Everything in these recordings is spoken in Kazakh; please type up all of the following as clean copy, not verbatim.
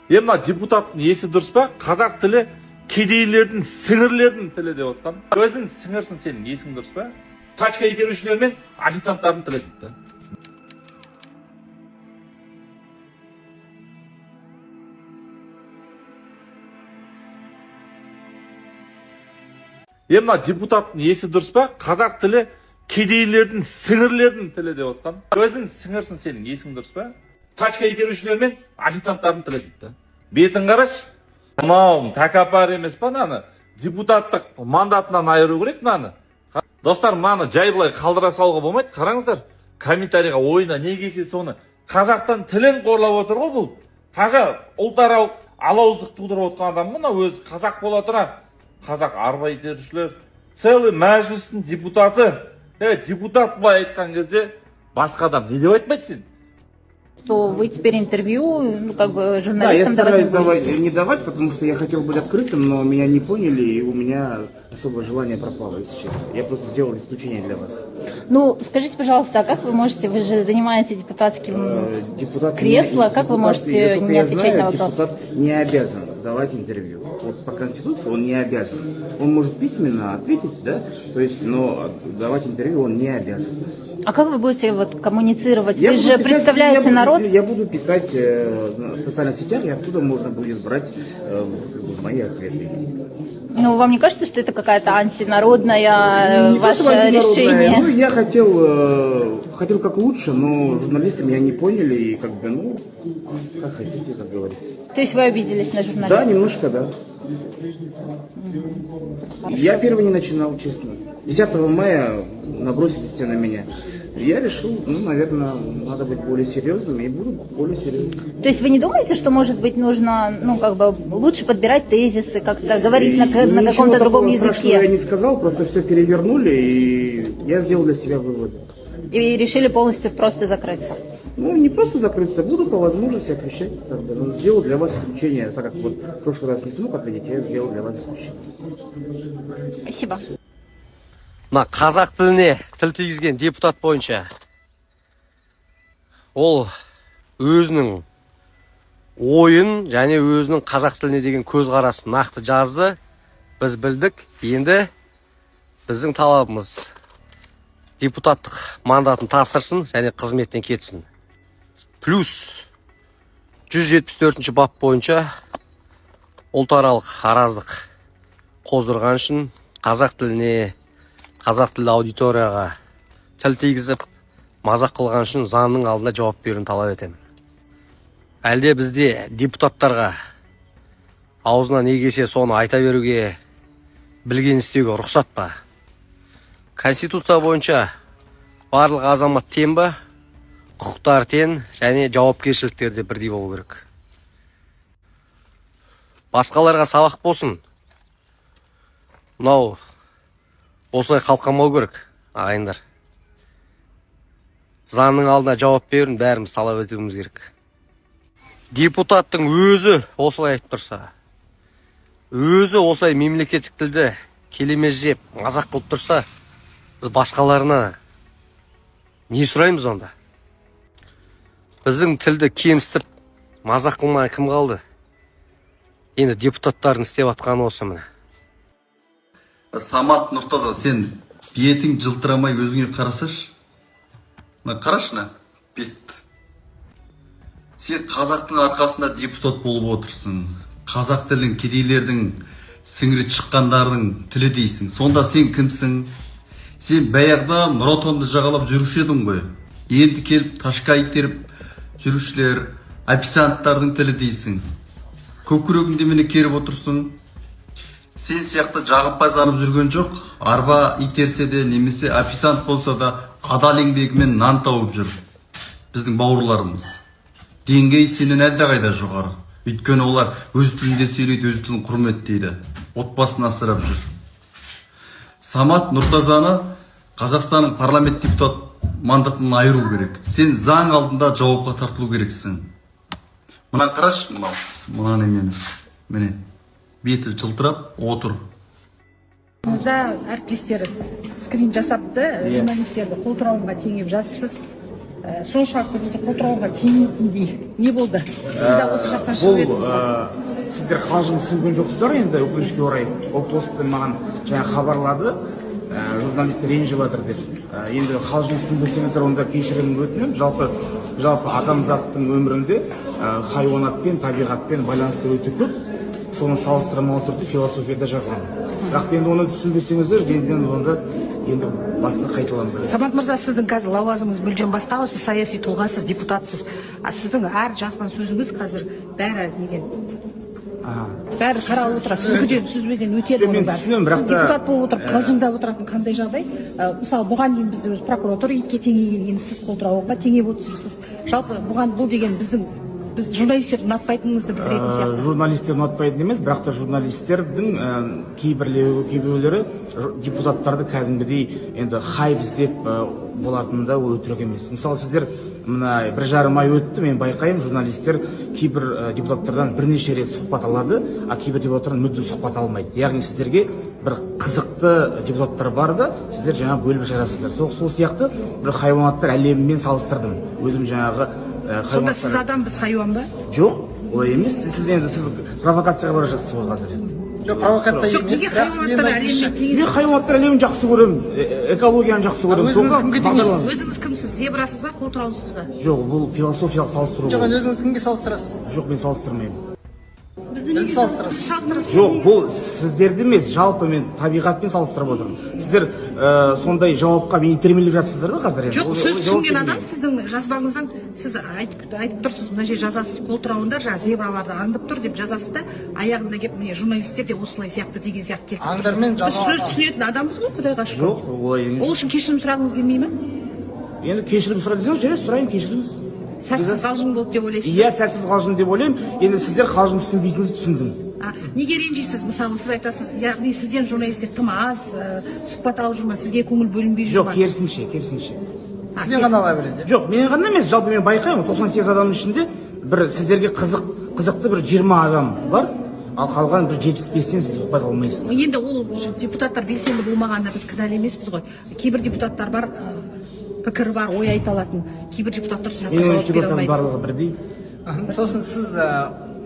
Ема депутаттың есі дұрыс па? Қазақ тілі кедейлердің, сіңірлердің тілі деп отқан. Өзің сіңірсің, сенің есің дұрыс па? Тачка итерушілер мен официанттардың тілі дейді. Ема депутаттың есі дұрыс па? Қазақ тілі кедейлердің, сіңірлердің тілі деп отқан. Өзің сіңірсің, сенің есің дұрыс па? Тачка итерушілер мен официанттардың тілі дейді. Бетін қараш, мынау тәкаппар емес па мынаны? Депутаттық мандатынан айыру керек мынаны. Достар, мынаны жай былай қалдыра салуға болмайды. Қараңыздар, комментарийға ойына не келсе соны. Қазақтан тілін қорлап отыр ғой бұл. Қажа ұлтаралық алауыздық тудырып отқан адам мына өзі қазақ бола тұра. Қазақ арба итерушілер, целый мәжілістің депутаты. Депутат былай айтқан кезде басқа адам не деп айтпайды сен? Что вы теперь интервью, ну, как бы, журналистам да, я стараюсь давать не давать, потому что я хотел быть открытым, но меня не поняли, и у меня особое желание пропало, если честно. Я просто сделал исключение для вас. Ну, скажите, пожалуйста, а как вы можете, вы же занимаете депутатским кресло, как вы можете не отвечать на вопросы? Депутат не обязан давать интервью. Вот по Конституции он не обязан. Он может письменно ответить, да, то есть, но давать интервью он не обязан. А как вы будете вот коммуницировать? Вы же представляете народ? Я буду писать в социальных сетях, и оттуда можно будет брать мои ответы. Ну, вам не кажется, что это какая-то антинародная Не ваше антинародная. решение? Ну, я хотел как лучше, но журналисты меня не поняли, и как бы, ну, как хотите, как говорится. То есть вы обиделись на журналистов? Да, немножко, да. Я первый не начинал, честно. 10 мая набросились все на меня. Я решил, ну, наверное, надо быть более серьезным, и буду более серьезным. То есть вы не думаете, что, может быть, нужно, ну, как бы, лучше подбирать тезисы, как-то говорить на каком-то другом языке? Я не сказал, просто все перевернули, и я сделал для себя выводы. И решили полностью просто закрыться? Ну, не просто закрыться, буду по возможности отвечать. Как бы, но сделал для вас исключение, так как вот в прошлый раз не смог ответить, я сделал для вас исключение. Спасибо. Мына қазақ тіліне тіл тигізген депутат бойынша ол өзінің ойын және өзінің қазақ тіліне деген көзқарасын нақты жазды. Біз білдік. Енді біздің талабымыз депутаттық мандатын тапсырсын және қызметтен кетсін. Плюс 174 бап бойынша ұлтаралық араздық қоздырған үшін қазақ тіліне, қазақ тілді аудиторияға тіл тигізіп, мазақ қылған үшін заңның алдында жауап беруін талап етемін. Әлде бізде депутаттарға аузына не келсе соны айта беруге, білген істеуге рұқсат па? Конституция бойынша барлық азамат тең ба? Құқықтар тең және жауапкершіліктер де бірдей болу керек. Басқаларға сабақ болсын. Мынау осылай қалқамау керек, ағайындар. Заңның алдына жауап беруін бәріміз талап етуіміз керек. Депутаттың өзі осылай айтып тұрса, өзі осылай мемлекеттік тілді келеме жеп, мазақ қылып тұрса, біз басқаларына не сұраймыз онда? Біздің тілді кемсітіп, мазақ қылмай кім қалды? Енді депутаттардың істеп атқаны осы міне. Самат Нұртаза, сен бетің жылтырамай өзіңе қарасаш. Қарашына, бет. Сен қазақтың арқасында депутат болып отырсың. Қазақ тілін кедейлердің, сіңірі шыққандардың тілі дейсің. Сонда сен кімсің? Сен баяғыда Нұр Отанды жағалап жүруші едің ғой. Енді келіп ташка итеріп жүрушілер, официанттардың тілі дейсің. Көкірегіңде мені керіп отырсың. Сен сияқты жағымпазданып жүрген жоқ. Арба итерсе де, немесе официант болса да адал еңбегімен нан тауып жүр. Біздің бауырларымыз. Деңгей сенен әлдеқайда жоғары. Өйткені олар өз тілінде сөйлейді, өз тілін құрметтейді. Отбасын асырап жүр. Самат Нұртазаны Қазақстанның парламент депутат мандатынан айыру керек. Сен заң алдында жауапқа тартылу керексің. Мына қараш, мына немені. Міне. Беті жылтырап отыр. Әріптестері скрин жасапты, журналистерді қол тұрауға теңеп жазыпсыз. соншалықты бізді қолтырауға тиетіндей не болды? Сіз де осы жақтан шығып едіңіз. Сіздер қалжың түсінген жоқсыздар енді, өкінішке орай. Ол постты маған жаңа хабарлады, журналистер ренжіп жатыр деп. Енді қалжың түсінбесеңіздер, онда кешірім өтінемін. Жалпы адамзаттың өмірінде хайуанатпен, табиғатпен байланысты өте көп. Соны салыстырмалы түрде философияда жазған. Бірақ енді оны түсінбесеңіздер, онда енді басқа қайталамыз. Самат мырза, сіздің қазір лауазымыңыз мүлдем басқа, осы саяси тұлғасыз, депутатсыз. Сіздің әр жазған сөзіңіз қазір бәрі неден? Бәрі қаралып отырады, сүзбеден өтеді оның бәрі. Сіз депутат болып отырып, қалжыңдап отыратын қандай жағдай? Мысалы, бұған дейін біз прокуратура итке теңеген, енді сіз қолтырауға теңеп отырсыз. Жалпы бұған бұл деген біз журналистерді ұнатпайтыныңызды білдіретін сияқты. Журналистер ұнатпайтын емес, бірақ та журналистердің кейбіреулері депутаттарды кәдімгідей енді хайп іздеп болатынында ол өтірік емес. Мысалы, сіздер мына 1,5 ай өтті, мен байқаймын, журналистер кейбір депутаттардан бірнеше рет сұхбат алады, а кейбір депутаттардан мүлде сұхбат алмайды. Яғни сіздерге бір қызықты депутаттар бар да, сіздер жаңа бөліп жарасыздар. Сол сияқты бір хайуанаттар әлемімен салыстырдым. Өзім жаңағы сонда сіз адам, біз хайуан ба? Жоқ, олай емес. Сіз провокацияға бара жатсыз ғой қазір. Жоқ, провокация емес. Неге хайуанаттар әлеммен теңесіз? Мен хайуанаттар әлемін жақсы көремін, экологияны жақсы көремін. Өзіңіз кімге теңесіз? Өзіңіз кімсіз? Зебрасыз ба, қолтыраусыз ба? Жоқ, бұл философиялық салыстыру. Жоқ, өзіңіз кімге салыстырасыз? Жоқ, мен салыстырмаймын. Бізді салыстырасыз. Жоқ, бұл сіздерді емес, жалпы мен табиғатпен салыстырып отырмын. Сіздер сондай жауапқа мені итермелеп жатсыздар да қазір. Жоқ, сөз түсінген адам сіздің жазбаңыздан сіз айтып тұрсыз, мына жер жазасыз, қолтырауындар жаңа зебраларды аңдып тұр деп жазасыз да, аяғында келіп міне журналистер де осылай сияқты деген сияқты келіп тұрсыз. Аңдармен біз сөз түсінетін адамбыз ғой, құдайға шүкір. Жоқ, олай емес. Ол үшін кешірім сұрағыңыз келмей ме? Енді кешірім сұрап десеңіз, жарайды, сұрайын, кешіріңіз. Сәтсіз қалжың болды деп ойлайсыз? Иә, сәтсіз қалжың деп ойлаймын. Енді сіздер қалжың түсінбейтініңізді түсіндім. Неге ренжисіз? Мысалы, сіз айтасыз, яғни сізден журналистер тым аз, сұхбат алып жүр ма, сізге көңіл бөлінбей жүр ма? Жоқ, керісінше. Сізден ғана ала береді. Жоқ, менен ғана емес, жалпы мен байқаймын, 98 адамның ішінде бір сіздерге қызықты бір 20 адам бар, ал қалған бір 75-тен сіз сұхбат алмайсыз. Енді ол депутаттар белсенді болмағанда біз кінәлі емеспіз ғой. Кейбір депутаттар бар, пікірі бар, ой айта алатын. Кейбір депутаттар сұраққа жауап бере алмайды. Барлығы бірдей. Сосын сіз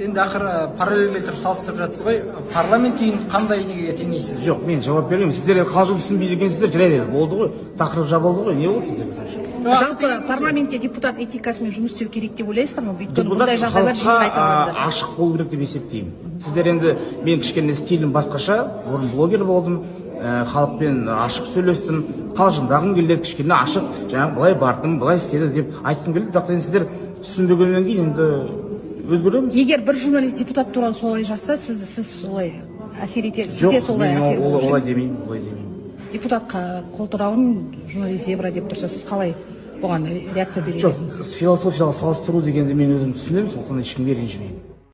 енді ақыры параллельметр салыстырып жатсыз ғой, парламент үйін қандай неге теңейсіз? Жоқ, мен жауап бермеймін. Сіздер қалжың түсінбейді екенсіздер, жарайды, болды ғой. Тақырып жабылды ғой. Не болды сіздерге? Жалпы парламентте депутат этикасымен жұмыс істеу керек деп ойлайсыздар ма? Өйткені бұндай жағдайлар жиі қайталанады. Ашық болу керек деп есептеймін. Сіздер енді мен кішкене стилім басқаша, бұрын блогер болдым, халықпен ашық сөйлестім, қалжыңдағым келді, кішкене ашық, жаңағы былай бардым, былай істеді деп айтқым келді. Бірақ енді сіздер түсінбегеннен кейін енді өзгереміз. Егер бір журналист депутат туралы солай жазса, сіз солай әсер етеді. Сізде солай әсер етеді. Жоқ, олай демеймін. Депутатқа қолтырауын журналист зебра деп тұрса, сіз қалай бұған реакция бересіз? Жоқ, философиялық салыстыру дегенді мен өзім түсінемін, сондықтан ешкімге ренжімеймін.